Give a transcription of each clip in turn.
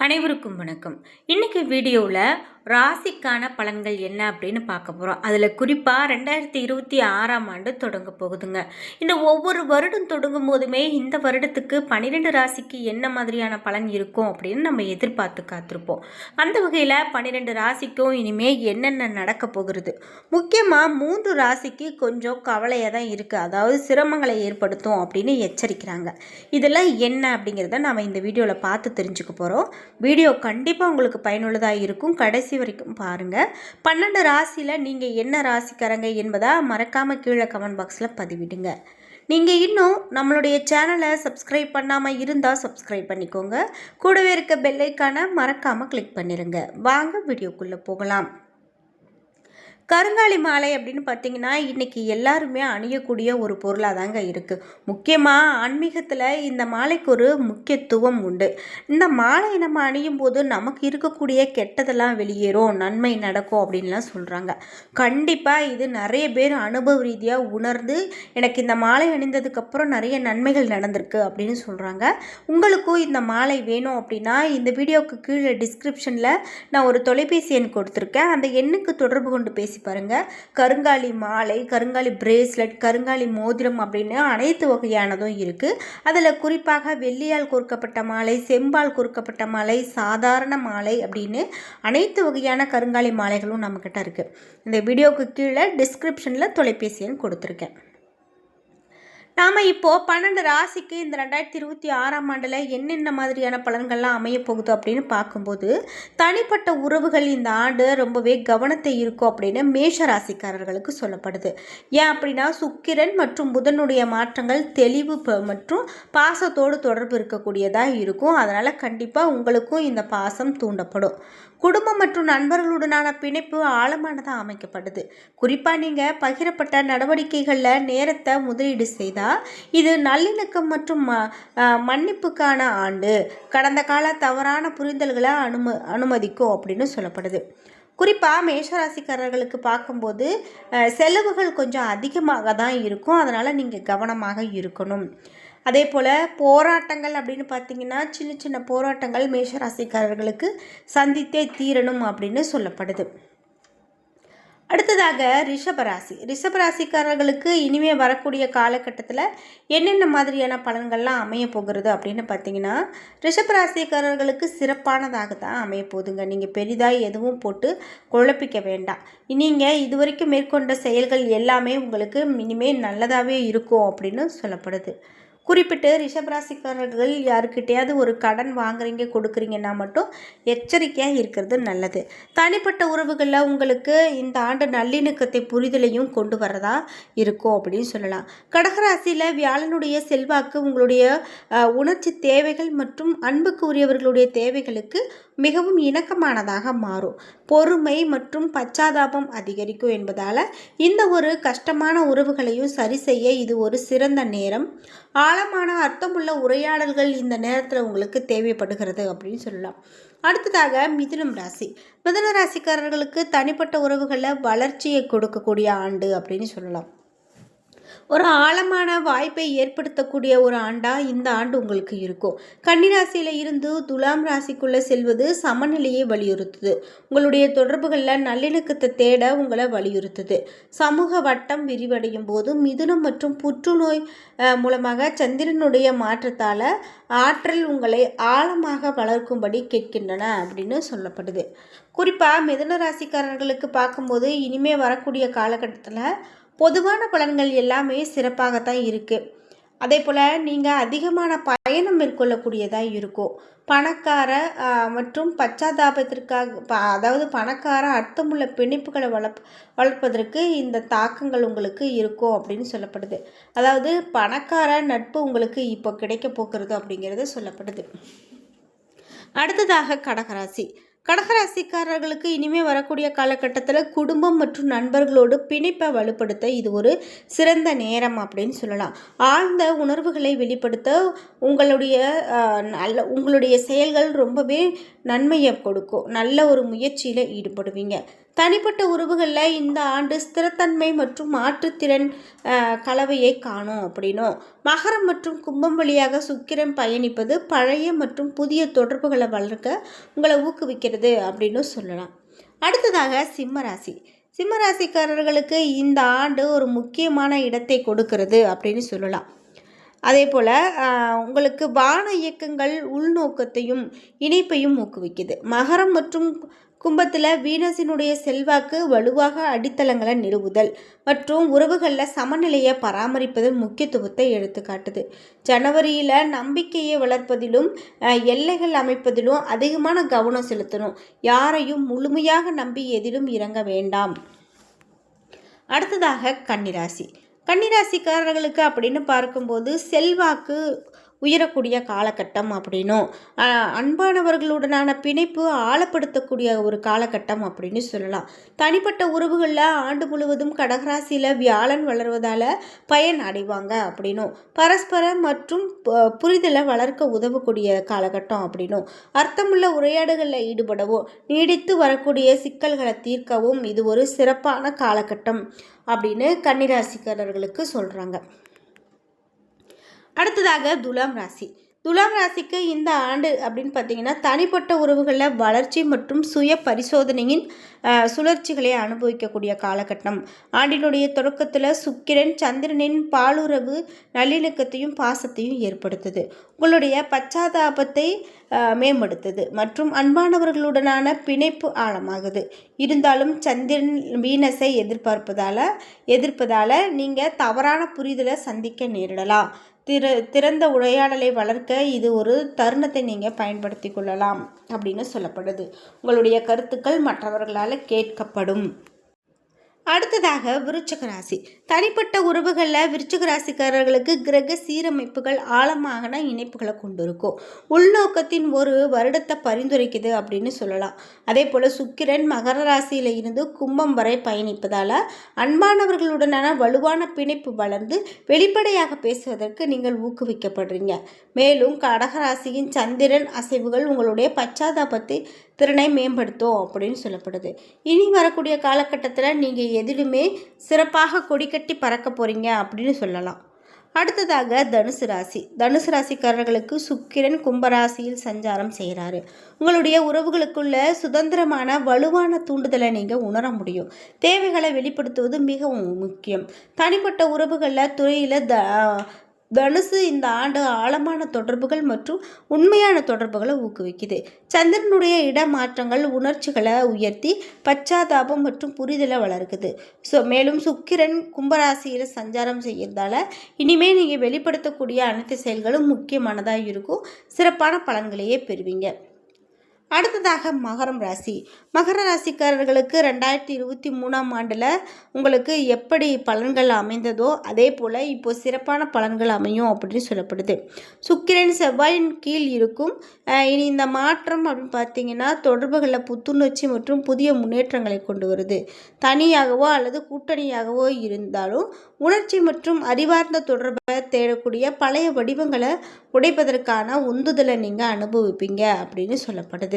அனைவருக்கும் வணக்கம். இன்னைக்கு வீடியோவில் ராசிக்கான பலன்கள் என்ன அப்படின்னு பார்க்க போகிறோம். அதில் குறிப்பாக 2026ஆம் ஆண்டு தொடங்க போகுதுங்க. இந்த ஒவ்வொரு வருடம் தொடங்கும் போதுமே இந்த வருடத்துக்கு 12 ராசிக்கு என்ன மாதிரியான பலன் இருக்கும் அப்படின்னு நம்ம எதிர்பார்த்து காத்திருப்போம். அந்த வகையில் 12 ராசிக்கும் இனிமேல் என்னென்ன நடக்க போகிறது, முக்கியமாக 3 ராசிக்கு கொஞ்சம் கவலையாக தான் இருக்குது, அதாவது சிரமங்களை ஏற்படுத்தும் அப்படின்னு எச்சரிக்கிறாங்க. இதெல்லாம் என்ன அப்படிங்கிறத நாம் இந்த வீடியோவில் பார்த்து தெரிஞ்சுக்க போகிறோம். வீடியோ கண்டிப்பாக உங்களுக்கு பயனுள்ளதாக இருக்கும். கடைசி வரைக்கும் பாருங்கள். 12 ராசியில் நீங்கள் என்ன ராசிக்காரங்க என்பதை மறக்காமல் கீழே கமெண்ட் பாக்ஸில் பதிவிடுங்க. நீங்கள் இன்னும் நம்மளுடைய சேனலை சப்ஸ்கிரைப் பண்ணாமல் இருந்தால் சப்ஸ்கிரைப் பண்ணிக்கோங்க. கூடவே இருக்க பெல் ஐக்கானை மறக்காமல் கிளிக் பண்ணிடுங்க. வாங்க வீடியோக்குள்ளே போகலாம். கருங்காலி மாலை அப்படின்னு பார்த்தீங்கன்னா இன்றைக்கி எல்லாருமே அணியக்கூடிய ஒரு பொருளாக தாங்க இருக்குது. முக்கியமாக ஆன்மீகத்தில் இந்த மாலைக்கு ஒரு முக்கியத்துவம் உண்டு. இந்த மாலையை நம்ம அணியும் போது நமக்கு இருக்கக்கூடிய கெட்டதெல்லாம் வெளியேறும், நன்மை நடக்கும் அப்படின்லாம் சொல்கிறாங்க. கண்டிப்பாக இது நிறைய பேர் அனுபவ ரீதியாக உணர்ந்து எனக்கு இந்த மாலை அணிந்ததுக்கப்புறம் நிறைய நன்மைகள் நடந்திருக்கு அப்படின்னு சொல்கிறாங்க. உங்களுக்கும் இந்த மாலை வேணும் அப்படின்னா இந்த வீடியோவுக்கு கீழே டிஸ்கிரிப்ஷனில் நான் ஒரு தொலைபேசி எண் கொடுத்துருக்கேன். அந்த எண்ணுக்கு தொடர்பு கொண்டு பேசி பாருங்க. கருங்காலி மாலை, கருங்காலி பிரேஸ்லெட், கருங்காலி மோதிரம் அப்படின்னு அனைத்து வகையானதும் இருக்கு. அதில் குறிப்பாக வெள்ளியால் கோர்க்கப்பட்ட மாலை, செம்பால் கோர்க்கப்பட்ட மாலை, சாதாரண மாலை அப்படின்னு அனைத்து வகையான கருங்காலி மாலைகளும் நம்மக்கிட்ட இருக்கு. இந்த வீடியோவுக்கு கீழே டிஸ்கிரிப்ஷனில் தொலைபேசி எண் கொடுத்துருக்கேன். நாம் இப்போது 12 ராசிக்கு இந்த 2026ஆம் ஆண்டில் என்னென்ன மாதிரியான பலன்கள்லாம் அமைய போகுது அப்படின்னு பார்க்கும்போது, தனிப்பட்ட உறவுகள் இந்த ஆண்டு ரொம்பவே கவனத்தை இருக்கும் அப்படின்னு மேஷ ராசிக்காரர்களுக்கு சொல்லப்படுது. ஏன் அப்படின்னா சுக்கிரன் மற்றும் புதனுடைய மாற்றங்கள் தெளிவு மற்றும் பாசத்தோடு தொடர்பு இருக்கக்கூடியதாக இருக்கும். அதனால் கண்டிப்பாக உங்களுக்கும் இந்த பாசம் தூண்டப்படும். குடும்பம் மற்றும் நண்பர்களுடனான பிணைப்பு ஆழமானதாக அமைக்கப்படுது. குறிப்பாக நீங்கள் பகிரப்பட்ட நடவடிக்கைகளில் நேரத்தை முதலீடு செய்தால் இது நல்லிணக்கம் மற்றும் மன்னிப்புக்கான ஆண்டு. கடந்த கால தவறான புரிதல்களை அனுமதிக்கும் அப்படின்னு சொல்லப்படுது. குறிப்பாக மேஷராசிக்காரர்களுக்கு பார்க்கும்போது செலவுகள் கொஞ்சம் அதிகமாக தான் இருக்கும். அதனால் நீங்கள் கவனமாக இருக்கணும். அதே போல் போராட்டங்கள் அப்படின்னு பார்த்தீங்கன்னா சின்ன சின்ன போராட்டங்கள் மேஷராசிக்காரர்களுக்கு சந்தித்தே தீரணும் அப்படின்னு சொல்லப்படுது. அடுத்ததாக ரிஷபராசிக்காரர்களுக்கு இனிமே வரக்கூடிய காலகட்டத்தில் என்னென்ன மாதிரியான பலன்கள்லாம் அமைய போகிறது அப்படின்னு பார்த்தீங்கன்னா, ரிஷபராசிக்காரர்களுக்கு சிறப்பானதாக தான் அமைய போகுதுங்க. நீங்கள் பெரிதாக எதுவும் போட்டு குழப்பிக்க வேண்டாம். நீங்கள் இதுவரைக்கும் மேற்கொண்ட செயல்கள் எல்லாமே உங்களுக்கு இனிமேல் நல்லதாகவே இருக்கும் அப்படின்னு சொல்லப்படுது. குறிப்பிட்டு ரிஷபராசிக்காரர்கள் யாருக்கிட்டையாவது ஒரு கடன் வாங்குறீங்க, கொடுக்குறீங்கன்னா மட்டும் எச்சரிக்கையாக இருக்கிறது நல்லது. தனிப்பட்ட உறவுகளில் உங்களுக்கு இந்த ஆண்டு நல்லிணக்கத்தை புரிதலையும் கொண்டு வரதா இருக்கும் அப்படின்னு சொல்லலாம். கடகராசியில் வியாழனுடைய செல்வாக்கு உங்களுடைய உணர்ச்சி தேவைகள் மற்றும் அன்புக்கு உரியவர்களுடைய தேவைகளுக்கு மிகவும் இணக்கமானதாக மாறும். பொறுமை மற்றும் பச்சாதாபம் அதிகரிக்கும் என்பதால் இந்த ஒரு கஷ்டமான உறவுகளையும் சரி செய்ய இது ஒரு சிறந்த நேரம். ஆழமான அர்த்தமுள்ள உரையாடல்கள் இந்த நேரத்தில் உங்களுக்கு தேவைப்படுகிறது அப்படின்னு சொல்லலாம். அடுத்ததாக மிதுனம் ராசிக்காரர்களுக்கு தனிப்பட்ட உறவுகளில் வளர்ச்சியை கொடுக்கக்கூடிய ஆண்டு அப்படின்னு சொல்லலாம். ஒரு ஆழமான வாய்ப்பை ஏற்படுத்தக்கூடிய ஒரு ஆண்டாக இந்த ஆண்டு உங்களுக்கு இருக்கும். கன்னிராசியில் இருந்து துலாம் ராசிக்குள்ளே செல்வது சமநிலையை வலியுறுத்துது. உங்களுடைய தொடர்புகளில் நல்லிணக்கத்தை தேட உங்களை வலியுறுத்துது. சமூக வட்டம் விரிவடையும் போது மிதுனம் மற்றும் புற்றுநோய் மூலமாக சந்திரனுடைய மாற்றத்தால் ஆற்றல் உங்களை ஆழமாக வளர்க்கும்படி கேட்கின்றன அப்படின்னு சொல்லப்படுது. குறிப்பாக மிதுன ராசிக்காரர்களுக்கு பார்க்கும்போது இனிமே வரக்கூடிய காலகட்டத்தில் பொதுவான பலன்கள் எல்லாமே சிறப்பாகத்தான் இருக்குது. அதே போல் நீங்கள் அதிகமான பயணம் மேற்கொள்ளக்கூடியதாக இருக்கும். பணக்கார மற்றும் பச்சாதாபத்திற்காக அதாவது பணக்கார அர்த்தமுள்ள பிணைப்புகளை வளர்ப்பதற்கு இந்த தாக்கங்கள் உங்களுக்கு இருக்கும் அப்படின்னு சொல்லப்படுது. அதாவது பணக்கார நட்பு உங்களுக்கு இப்போ கிடைக்க போகிறது அப்படிங்கிறது சொல்லப்படுது. அடுத்ததாக கடகராசிக்காரர்களுக்கு இனிமேல் வரக்கூடிய காலகட்டத்தில் குடும்பம் மற்றும் நண்பர்களோடு பிணைப்பை வலுப்படுத்த இது ஒரு சிறந்த நேரம் அப்படின்னு சொல்லலாம். ஆழ்ந்த உணர்வுகளை வெளிப்படுத்த உங்களுடைய செயல்கள் ரொம்பவே நன்மையை கொடுக்கும். நல்ல ஒரு முயற்சியில் ஈடுபடுவீங்க. தனிப்பட்ட உறவுகளில் இந்த ஆண்டு ஸ்திரத்தன்மை மற்றும் மாற்றுத்திறன் கலவையை காணும் அப்படின்னும், மகரம் மற்றும் கும்பம் வழியாக சுக்கிரன் பயணிப்பது பழைய மற்றும் புதிய தொடர்புகளை வளர்க்க உங்களை ஊக்குவிக்கிறது அப்படின்னு சொல்லலாம். அடுத்ததாக சிம்மராசி. சிம்மராசிக்காரர்களுக்கு இந்த ஆண்டு ஒரு முக்கியமான இடத்தை கொடுக்கிறது அப்படின்னு சொல்லலாம். அதே போல் உங்களுக்கு வான இயக்கங்கள் உள்நோக்கத்தையும் இணைப்பையும் ஊக்குவிக்குது. மகரம் மற்றும் கும்பத்தில் வீனஸினுடைய செல்வாக்கு வலுவாக அடித்தளங்களை நிறுவுதல் மற்றும் உறவுகளில் சமநிலையை பராமரிப்பதன் முக்கியத்துவத்தை எடுத்துக்காட்டுது. ஜனவரியில் நம்பிக்கையை வளர்ப்பதிலும் எல்லைகள் அமைப்பதிலும் அதிகமான கவனம் செலுத்தணும். யாரையும் முழுமையாக நம்பி எதிலும் இறங்க வேண்டாம். அடுத்ததாக கன்னிராசி. கன்னிராசிக்காரர்களுக்கு அப்படின்னு பார்க்கும்போது செல்வாக்கு உயரக்கூடிய காலகட்டம் அப்படின்னும், அன்பானவர்களுடனான பிணைப்பு ஆழப்படுத்தக்கூடிய ஒரு காலகட்டம் அப்படின்னு சொல்லலாம். தனிப்பட்ட உறவுகளில் ஆண்டு முழுவதும் கடகராசியில் வியாழன் வளர்வதால் பயன் அடைவாங்க அப்படின்னும், பரஸ்பர மற்றும் புரிதலை வளர்க்க உதவக்கூடிய காலகட்டம் அப்படின்னும், அர்த்தமுள்ள உரையாடுகளில் ஈடுபடவோ நீடித்து வரக்கூடிய சிக்கல்களை தீர்க்கவும் இது ஒரு சிறப்பான காலகட்டம் அப்படின்னு கன்னிராசிக்காரர்களுக்கு சொல்கிறாங்க. அடுத்ததாக துலாம் ராசி. துலாம் ராசிக்கு இந்த ஆண்டு அப்படின்னு பார்த்தீங்கன்னா தனிப்பட்ட உறவுகளில் வளர்ச்சி மற்றும் சுய பரிசோதனையின் சுழற்சிகளை அனுபவிக்கக்கூடிய காலகட்டம். ஆண்டினுடைய தொடக்கத்தில் சுக்கிரன் சந்திரனின் பாலுறவு நல்லிணக்கத்தையும் பாசத்தையும் ஏற்படுத்துது. உங்களுடைய பச்சாதாபத்தை மேம்படுத்துது மற்றும் அன்பானவர்களுடனான பிணைப்பு ஆழமாகுது. இருந்தாலும் சந்திரன் வீனஸை எதிர்ப்பதால் நீங்கள் தவறான புரிதலை சந்திக்க நேரிடலாம். திறந்த உரையாடலை வளர்க்க இது ஒரு தருணத்தை நீங்கள் பயன்படுத்தி கொள்ளலாம் அப்படின்னு சொல்லப்படுது. உங்களுடைய கருத்துக்கள் மற்றவர்களால் கேட்கப்படும். அடுத்ததாக விருச்சிக ராசி. தனிப்பட்ட உறவுகளில் விருச்சிக ராசிக்காரர்களுக்கு கிரக சீரமைப்புகள் ஆழமான இணைப்புகளை கொண்டு இருக்கும். உள்நோக்கத்தின் ஒரு வருடத்தை பரிந்துரைக்குது அப்படின்னு சொல்லலாம். அதே போல் சுக்கிரன் மகர ராசியில் இருந்து கும்பம் வரை பயணிப்பதால் அன்பானவர்களுடனான வலுவான பிணைப்பு வளர்ந்து வெளிப்படையாக பேசுவதற்கு நீங்கள் ஊக்குவிக்கப்படுறீங்க. மேலும் கடகராசியின் சந்திரன் அசைவுகள் உங்களுடைய பச்சாதாபத்தை திறனை மேம்படுத்தும் அப்படின்னு சொல்லப்படுது. இனி வரக்கூடிய காலகட்டத்தில் நீங்கள் எதிலுமே சிறப்பாக கொடிக்கட்டி பறக்க போகிறீங்க அப்படின்னு சொல்லலாம். அடுத்ததாக தனுசு ராசி. தனுசு ராசிக்காரர்களுக்கு சுக்கிரன் கும்பராசியில் சஞ்சாரம் செய்கிறாரு. உங்களுடைய உறவுகளுக்குள்ள சுதந்திரமான வலுவான தூண்டுதலை நீங்கள் உணர முடியும். தேவைகளை வெளிப்படுத்துவது மிகவும் முக்கியம். தனிப்பட்ட உறவுகளில் துறையில் தனுசு இந்த ஆண்டு ஆழமான தொடர்புகள் மற்றும் உண்மையான தொடர்புகளை ஊக்குவிக்குது. சந்திரனுடைய இடமாற்றங்கள் உணர்ச்சிகளை உயர்த்தி பச்சாதாபம் மற்றும் புரிதலை வளர்க்குது. மேலும் சுக்கிரன் கும்பராசியில் சஞ்சாரம் செய்யறதால இனிமேல் நீங்கள் வெளிப்படுத்தக்கூடிய அனைத்து செயல்களும் முக்கியமானதாக இருக்கும். சிறப்பான பலன்களையே பெறுவீங்க. அடுத்ததாக மகரம் ராசி. மகர ராசிக்காரர்களுக்கு 2023ஆம் ஆண்டில் உங்களுக்கு எப்படி பலன்கள் அமைந்ததோ அதே போல் இப்போ சிறப்பான பலன்கள் அமையும் அப்படின்னு சொல்லப்படுது. சுக்கிரன் செவ்வாயின் கீழ் இருக்கும். இனி இந்த மாற்றம் அப்படின்னு பார்த்தீங்கன்னா தொடர்புகளில் புத்துணர்ச்சி மற்றும் புதிய முன்னேற்றங்களை கொண்டு வருது. தனியாகவோ அல்லது கூட்டணியாகவோ இருந்தாலும் உணர்ச்சி மற்றும் அறிவார்ந்த தொடர்பை தேடக்கூடிய பழைய வடிவங்களை உடைப்பதற்கான உந்துதலை நீங்கள் அனுபவிப்பீங்க அப்படின்னு சொல்லப்படுது.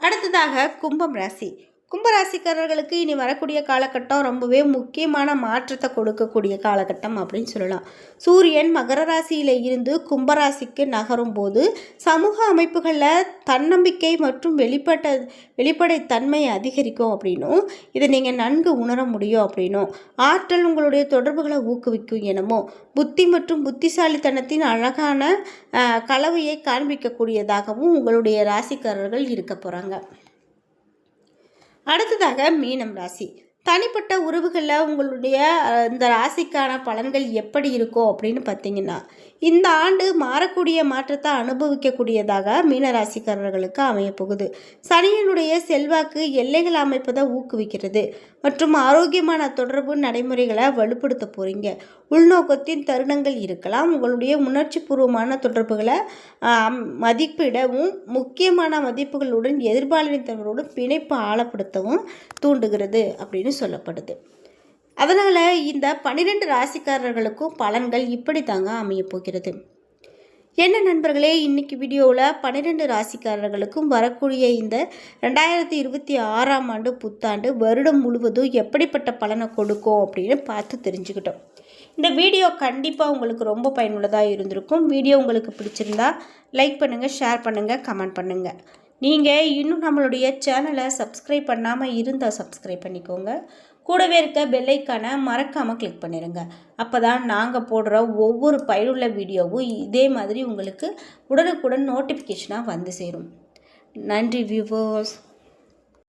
அடுத்ததாக கும்பம் ராசி. கும்பராசிக்காரர்களுக்கு இனி வரக்கூடிய காலகட்டம் ரொம்பவே முக்கியமான மாற்றத்தை கொடுக்கக்கூடிய காலகட்டம் அப்படின்னு சொல்லலாம். சூரியன் மகர ராசியில் இருந்து கும்பராசிக்கு நகரும் போது சமூக அமைப்புகளில் தன்னம்பிக்கை மற்றும் வெளிப்படைத்தன்மை அதிகரிக்கும் அப்படின்னும், இதை நீங்கள் நன்கு உணர முடியும் அப்படின்னும், ஆற்றல் உங்களுடைய தொடர்புகளை ஊக்குவிக்கும் எனமோ புத்தி மற்றும் புத்திசாலித்தனத்தின் அழகான கலவையை காண்பிக்கக்கூடியதாகவும் உங்களுடைய ராசிக்காரர்கள் இருக்க போகிறாங்க. அடுத்ததாக மீனம் ராசி. தனிப்பட்ட உறவுகளில் உங்களுடைய இந்த ராசிக்கான பலன்கள் எப்படி இருக்கும் அப்படின்னு பார்த்தீங்கன்னா இந்த ஆண்டு மாறக்கூடிய மாற்றத்தை அனுபவிக்கக்கூடியதாக மீனராசிக்காரர்களுக்கு அமையப்போகுது. சனியினுடைய செல்வாக்கு எல்லைகள் அமைப்பதை ஊக்குவிக்கிறது மற்றும் ஆரோக்கியமான தொடர்பு நடைமுறைகளை வலுப்படுத்த போகிறீங்க. உள்நோக்கத்தின் தருணங்கள் இருக்கலாம். உங்களுடைய உணர்ச்சி பூர்வமான தொடர்புகளை மதிப்பிடவும் முக்கியமான மதிப்புகளுடன் எதிர்பாலினத்தவரோடும் பிணைப்பு ஆழப்படுத்தவும் தூண்டுகிறது அப்படின்னு சொல்லப்படுது. அதனால் இந்த 12 ராசிக்காரர்களுக்கும் பலன்கள் இப்படி தாங்க அமைய போகிறது. என்ன நண்பர்களே, இன்றைக்கி வீடியோவில் 12 ராசிக்காரர்களுக்கும் வரக்கூடிய இந்த 2026ஆம் ஆண்டு புத்தாண்டு வருடம் முழுவதும் எப்படிப்பட்ட பலனை கொடுக்கும் அப்படின்னு பார்த்து தெரிஞ்சுக்கிட்டோம். இந்த வீடியோ கண்டிப்பாக உங்களுக்கு ரொம்ப பயனுள்ளதாக இருந்திருக்கும். வீடியோ உங்களுக்கு பிடிச்சிருந்தா லைக் பண்ணுங்கள், ஷேர் பண்ணுங்கள், கமெண்ட் பண்ணுங்கள். நீங்கள் இன்னும் நம்மளுடைய சேனலை சப்ஸ்கிரைப் பண்ணாமல் இருந்தால் சப்ஸ்கிரைப் பண்ணிக்கோங்க. கூடவே இருக்க பெல்லைக்கான மறக்காமல் கிளிக் பண்ணிடுங்க. அப்போ தான் நாங்கள் போடுற ஒவ்வொரு பயனுள்ள வீடியோவும் இதே மாதிரி உங்களுக்கு உடனுக்குடன் நோட்டிஃபிகேஷனாக வந்து சேரும். நன்றி வியூவர்ஸ்.